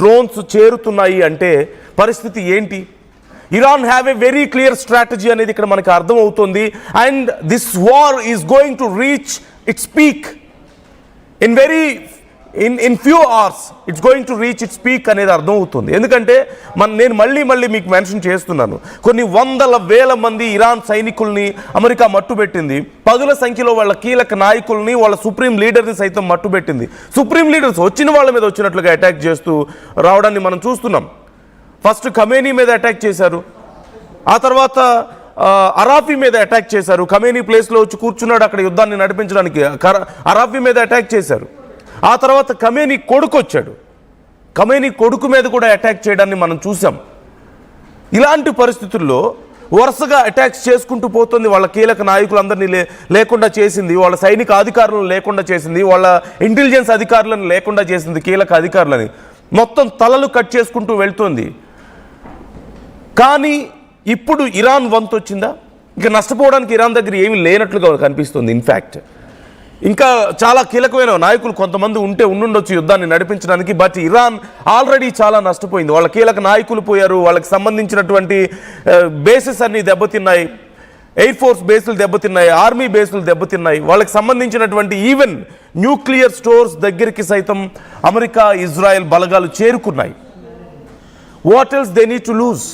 Drones చేరుతున్నాయి అంటే పరిస్థితి ఏంటి? Iran have a very clear strategy అనేది ఇక్కడ మనకు అర్థమవుతుంది. And this war is going to reach its peak in few hours. It's going to reach its peak అనేది అర్థమవుతుంది. ఎందుకంటే నేను మళ్ళీ మీకు మెన్షన్ చేస్తున్నాను, కొన్ని వందల వేల మంది ఇరాన్ సైనికుల్ని అమెరికా మట్టుబెట్టింది. పదుల సంఖ్యలో వాళ్ళ కీలక నాయకుల్ని, వాళ్ళ సుప్రీం లీడర్ని సైతం మట్టుబెట్టింది. సుప్రీం లీడర్స్ వచ్చిన వాళ్ళ మీద వచ్చినట్లుగా అటాక్ చేస్తూ రావడాన్ని మనం చూస్తున్నాం. ఫస్ట్ ఖమేనీ మీద అటాక్ చేశారు, ఆ తర్వాత అరాఫీ మీద అటాక్ చేశారు. ఖమేనీ ప్లేస్లో వచ్చి కూర్చున్నాడు అక్కడ యుద్ధాన్ని నడిపించడానికి, అరాఫీ మీద అటాక్ చేశారు. ఆ తర్వాత ఖమేనీ కొడుకు వచ్చాడు, ఖమేనీ కొడుకు మీద కూడా అటాక్ చేయడాన్ని మనం చూసాం. ఇలాంటి పరిస్థితుల్లో వరుసగా అటాక్స్ చేసుకుంటూ పోతుంది. వాళ్ళ కీలక నాయకులందరినీ లేకుండా చేసింది, వాళ్ళ సైనిక అధికారులను లేకుండా చేసింది, వాళ్ళ ఇంటెలిజెన్స్ అధికారులను లేకుండా చేసింది, కీలక అధికారులని మొత్తం తలలు కట్ చేసుకుంటూ వెళ్తుంది. కానీ ఇప్పుడు ఇరాన్ వంతు వచ్చిందా? ఇంకా నష్టపోవడానికి ఇరాన్ దగ్గర ఏమీ లేనట్లుగా కనిపిస్తుంది. ఇన్ఫ్యాక్ట్ ఇంకా చాలా కీలకమైన నాయకులు కొంతమంది ఉండుండొచ్చు యుద్ధాన్ని నడిపించడానికి. బట్ ఇరాన్ ఆల్రెడీ చాలా నష్టపోయింది. వాళ్ళ కీలక నాయకులు పోయారు, వాళ్ళకి సంబంధించినటువంటి బేసెస్ అన్నీ దెబ్బతిన్నాయి, ఎయిర్ ఫోర్స్ బేసులు దెబ్బతిన్నాయి, ఆర్మీ బేసులు దెబ్బతిన్నాయి. వాళ్ళకి సంబంధించినటువంటి ఈవెన్ న్యూక్లియర్ స్టోర్స్ దగ్గరికి సైతం అమెరికా ఇజ్రాయెల్ బలగాలు చేరుకున్నాయి. What else they need to lose?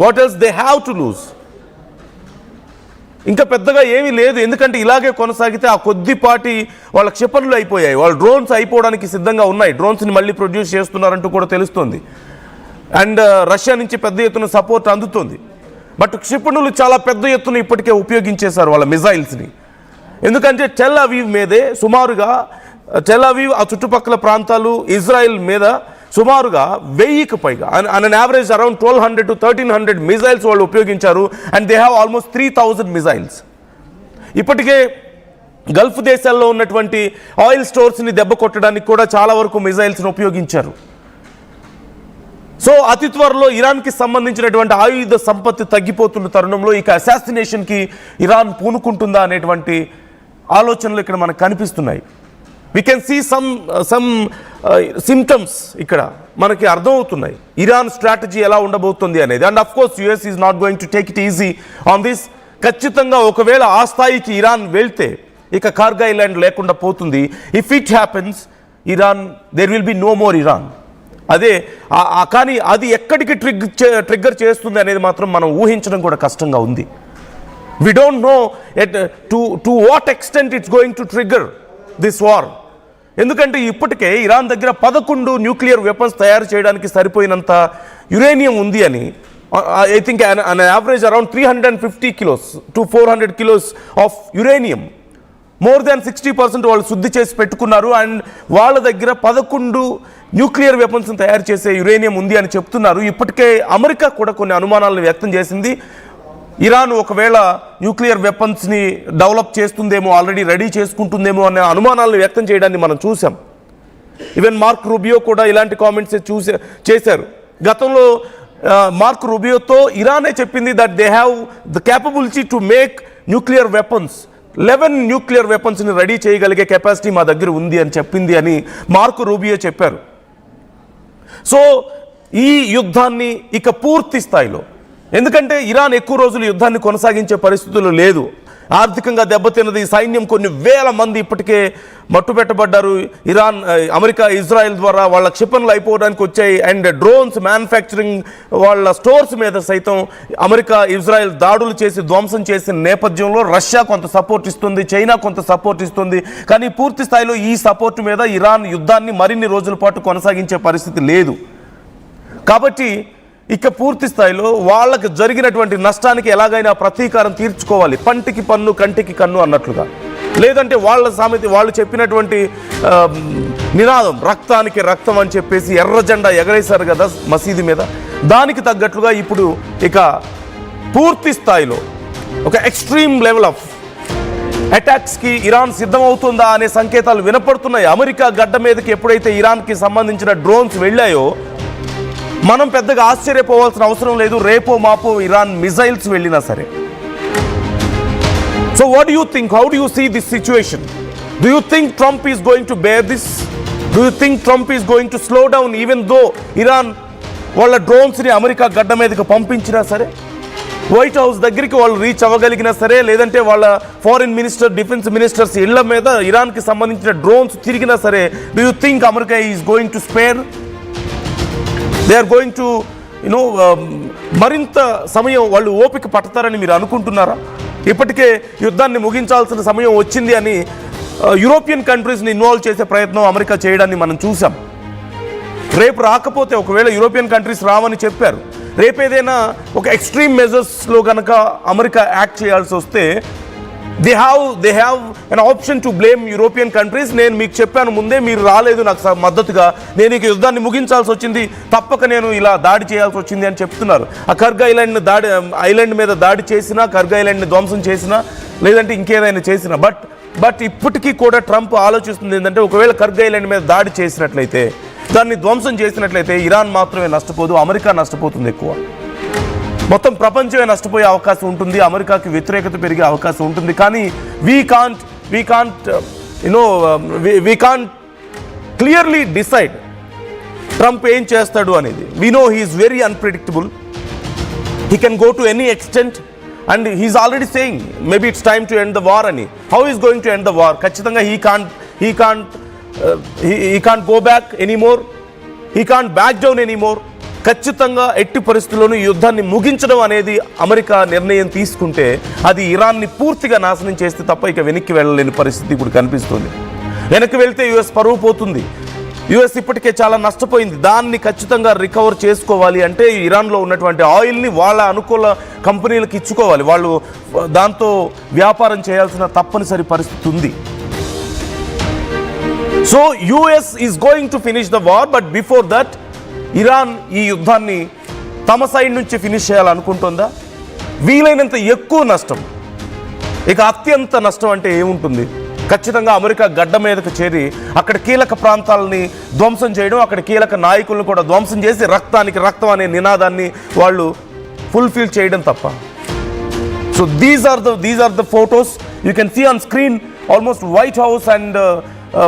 What else they have to lose? ఇంకా పెద్దగా ఏమీ లేదు. ఎందుకంటే ఇలాగే కొనసాగితే ఆ కొద్దిపాటి వాళ్ళ క్షిపణులు అయిపోయాయి, వాళ్ళ డ్రోన్స్ అయిపోవడానికి సిద్ధంగా ఉన్నాయి. డ్రోన్స్ని మళ్ళీ ప్రొడ్యూస్ చేస్తున్నారంటూ కూడా తెలుస్తుంది. అండ్ రష్యా నుంచి పెద్ద ఎత్తున సపోర్ట్ అందుతుంది. బట్ క్షిపణులు చాలా పెద్ద ఎత్తున ఇప్పటికే ఉపయోగించేశారు వాళ్ళ మిజైల్స్ని. ఎందుకంటే టెల్ అవీవ్ మీదే సుమారుగా, టెల్ అవీవ్ ఆ చుట్టుపక్కల ప్రాంతాలు ఇజ్రాయెల్ మీద సుమారుగా 1000కి పైగా, an average around 1200 to 1300 missiles వాళ్ళు ఉపయోగించారు. And they have almost 3000 missiles. ఇప్పటికే గల్ఫ్ దేశాల్లో ఉన్నటువంటి ఆయిల్ స్టోర్స్ని దెబ్బ కొట్టడానికి కూడా చాలా వరకు మిజైల్స్ని ఉపయోగించారు. సో అతి త్వరలో ఇరాన్కి సంబంధించినటువంటి ఆయుధ సంపత్తి తగ్గిపోతున్న తరుణంలో ఇక అసాసినేషన్కి ఇరాన్ పూనుకుంటుందా అనేటువంటి ఆలోచనలు ఇక్కడ మనకు కనిపిస్తున్నాయి. We can see some symptoms ఇక్కడ మనకి అర్థమవుతున్నాయి ఇరాన్ స్ట్రాటజీ ఎలా ఉండబోతుంది అనేది. And of course US is not going to take it easy on this. ఖచ్చితంగా ఒకవేళ ఆ స్థాయికి ఇరాన్ వెళ్తే ఇక కార్గ్ ఐలాండ్ లేకుండా పోతుంది. If it happens Iran, there will be no more Iran. అదే కానీ అది ఎక్కడికి ట్రిగ్గర్ చేస్తుంది అనేది మాత్రం మనం ఊహించడం కూడా కష్టంగా ఉంది. We don't know to what extent it's going to trigger this war. ఎందుకంటే ఇప్పటికే ఇరాన్ దగ్గర 11 న్యూక్లియర్ వెపన్స్ తయారు చేయడానికి సరిపోయినంత యురేనియం ఉంది అని, I think an average around 350 kilos to 400 kilos of uranium, more than 60% వాళ్ళు శుద్ధి చేసి పెట్టుకున్నారు. అండ్ వాళ్ళ దగ్గర 11 న్యూక్లియర్ వెపన్స్ని తయారు చేసే యురేనియం ఉంది అని చెప్తున్నారు. ఇప్పటికే అమెరికా కూడా కొన్ని అనుమానాలను వ్యక్తం చేసింది. ఇరాన్ ఒకవేళ న్యూక్లియర్ వెపన్స్ని డెవలప్ చేస్తుందేమో, ఆల్రెడీ రెడీ చేసుకుంటుందేమో అనే అనుమానాలను వ్యక్తం చేయడాన్ని మనం చూసాం. ఈవెన్ మార్క్ రూబియో కూడా ఇలాంటి కామెంట్స్ చేశారు. గతంలో మార్క్ రూబియోతో ఇరానే చెప్పింది that they have the capability to make nuclear weapons, 11 న్యూక్లియర్ వెపన్స్ని రెడీ చేయగలిగే కెపాసిటీ మా దగ్గర ఉంది అని చెప్పింది అని మార్క్ రూబియో చెప్పారు. సో ఈ యుద్ధాన్ని ఇక పూర్తి స్థాయిలో, ఎందుకంటే ఇరాన్ ఎక్కువ రోజులు యుద్ధాన్ని కొనసాగించే పరిస్థితులు లేదు, ఆర్థికంగా దెబ్బతిన్నది, సైన్యం కొన్ని వేల మంది ఇప్పటికే మట్టుపెట్టబడ్డారు. అమెరికా ఇజ్రాయెల్ ద్వారా వాళ్ళ క్షిపణులు అయిపోవడానికి వచ్చాయి. అండ్ డ్రోన్స్ మ్యానుఫ్యాక్చరింగ్ వాళ్ళ స్టోర్స్ మీద సైతం అమెరికా ఇజ్రాయెల్ దాడులు చేసి ధ్వంసం చేసిన నేపథ్యంలో రష్యా కొంత సపోర్ట్ ఇస్తుంది, చైనా కొంత సపోర్ట్ ఇస్తుంది. కానీ పూర్తి స్థాయిలో ఈ సపోర్ట్ మీద ఇరాన్ యుద్ధాన్ని మరిన్ని రోజుల పాటు కొనసాగించే పరిస్థితి లేదు. కాబట్టి ఇక పూర్తి స్థాయిలో వాళ్ళకి జరిగినటువంటి నష్టానికి ఎలాగైనా ప్రతీకారం తీర్చుకోవాలి, పంటికి పన్ను కంటికి కన్ను అన్నట్లుగా. లేదంటే వాళ్ళ సామెత, వాళ్ళు చెప్పినటువంటి నినాదం రక్తానికి రక్తం అని చెప్పేసి ఎర్ర జెండా ఎగరేశారు కదా మసీదు మీద, దానికి తగ్గట్లుగా ఇప్పుడు ఇక పూర్తి స్థాయిలో ఒక ఎక్స్ట్రీమ్ లెవెల్ ఆఫ్ అటాక్స్కి ఇరాన్ సిద్ధమవుతుందా అనే సంకేతాలు వినపడుతున్నాయి. అమెరికా గడ్డ మీదకి ఎప్పుడైతే ఇరాన్కి సంబంధించిన డ్రోన్స్ వెళ్ళాయో మనం పెద్దగా ఆశ్చర్యపోవాల్సిన అవసరం లేదు, రేపో మాపో ఇరాన్ మిజైల్స్ వెళ్ళినా సరే. So what do you think? How do you see this situation? Do you think Trump is going to bear this? Do do you think Trump is going to slow down even though Iran వాళ్ళ డ్రోన్స్ని America గడ్డ మీదకి పంపించినా సరే, white house దగ్గరికి వాళ్ళు reach అవ్వగలిగినా సరే, లేదంటే వాళ్ళ ఫారిన్ మినిస్టర్, డిఫెన్స్ మినిస్టర్స్ ఇళ్ల మీద ఇరాన్కి సంబంధించిన డ్రోన్స్ తిరిగినా సరే, do you think America is going to spare? They are going to మరింత సమయం వాళ్ళు ఓపిక పడతారని మీరు అనుకుంటున్నారా? ఇప్పటికే యుద్ధాన్ని ముగించాల్సిన సమయం వచ్చింది అని యూరోపియన్ కంట్రీస్ని ఇన్వాల్వ్ చేసే ప్రయత్నం అమెరికా చేయడాన్ని మనం చూసాం. రేపు రాకపోతే, ఒకవేళ యూరోపియన్ కంట్రీస్ రావని చెప్పారు, రేపు ఏదైనా ఒక ఎక్స్ట్రీమ్ మెజర్స్లో కనుక అమెరికా యాక్ట్ చేయాల్సి వస్తే they have an option to blame European countries. నేను మీకు చెప్పాను ముందే, మీరు రాలేదు నాకు మద్దతుగా, నేను ఇక యుద్ధాన్ని ముగించాల్సి వచ్చింది, తప్పక నేను ఇలా దాడి చేయాల్సి వచ్చింది అని చెప్తున్నారు. ఆ కర్గ్ ఐలాండ్ మీద దాడి చేసినా, కర్గ్ ఐలాండ్ని ధ్వంసం చేసినా, లేదంటే ఇంకేదైనా చేసినా, బట్ ఇప్పటికీ కూడా ట్రంప్ ఆలోచిస్తుంది ఏంటంటే, ఒకవేళ కర్గ్ ఐలాండ్ మీద దాడి చేసినట్లయితే, దాన్ని ధ్వంసం చేసినట్లయితే ఇరాన్ మాత్రమే నష్టపోదు, అమెరికా నష్టపోతుంది ఎక్కువ. మొత్తం ప్రపంచమే నష్టపోయే అవకాశం ఉంటుంది, అమెరికాకి వ్యతిరేకత పెరిగే అవకాశం ఉంటుంది. కానీ we can't clearly decide Trump ఏం చేస్తాడు అనేది. We know he is very unpredictable. He can go to any extent and he is already saying maybe it's time to end the war అని. How is going to end the war? ఖచ్చితంగా he can't go back anymore. He can't back down anymore. ఖచ్చితంగా ఎట్టి పరిస్థితుల్లోనూ ఈ యుద్ధాన్ని ముగించడం అనేది America నిర్ణయం తీసుకుంటే అది ఇరాన్ని పూర్తిగా నాశనం చేస్తే తప్ప ఇక వెనక్కి వెళ్ళలేని పరిస్థితి ఇప్పుడు కనిపిస్తుంది. వెనక్కి వెళ్తే యుఎస్ పరువు పోతుంది. యుఎస్ ఇప్పటికే చాలా నష్టపోయింది. దాన్ని ఖచ్చితంగా రికవర్ చేసుకోవాలి అంటే ఇరాన్లో ఉన్నటువంటి ఆయిల్ని వాళ్ళ అనుకూల కంపెనీలకు ఇచ్చుకోవాలి. వాళ్ళు దాంతో వ్యాపారం చేయాల్సిన తప్పనిసరి పరిస్థితి ఉంది. So US is going to finish the war, but before that Iran ఈ యుద్ధాన్ని తమ సైడ్ నుంచి ఫినిష్ చేయాలనుకుంటుందా? వీలైనంత ఎక్కువ నష్టం, ఇక అత్యంత నష్టం అంటే ఏముంటుంది? ఖచ్చితంగా అమెరికా గడ్డ మీదకు చేరి అక్కడ కీలక ప్రాంతాలని ధ్వంసం చేయడం, అక్కడ కీలక నాయకులను కూడా ధ్వంసం చేసి రక్తానికి రక్తం అనే నినాదాన్ని వాళ్ళు ఫుల్ఫిల్ చేయడం తప్ప. So these are the photos you can see on screen. Almost White House and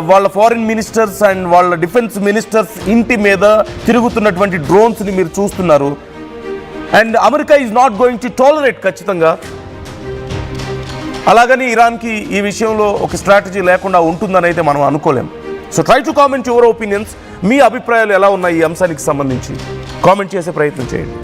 వాళ్ళ ఫారిన్ మినిస్టర్స్ అండ్ వాళ్ళ డిఫెన్స్ మినిస్టర్స్ ఇంటి మీద తిరుగుతున్నటువంటి డ్రోన్స్ని మీరు చూస్తున్నారు. And America is not going to tolerate ఖచ్చితంగా. అలాగని ఇరాన్కి ఈ విషయంలో ఒక స్ట్రాటజీ లేకుండా ఉంటుందని అయితే మనం అనుకోలేం. So try to comment your opinions. మీ అభిప్రాయాలు ఎలా ఉన్నాయి ఈ అంశానికి సంబంధించి కామెంట్ చేసే ప్రయత్నం చేయండి.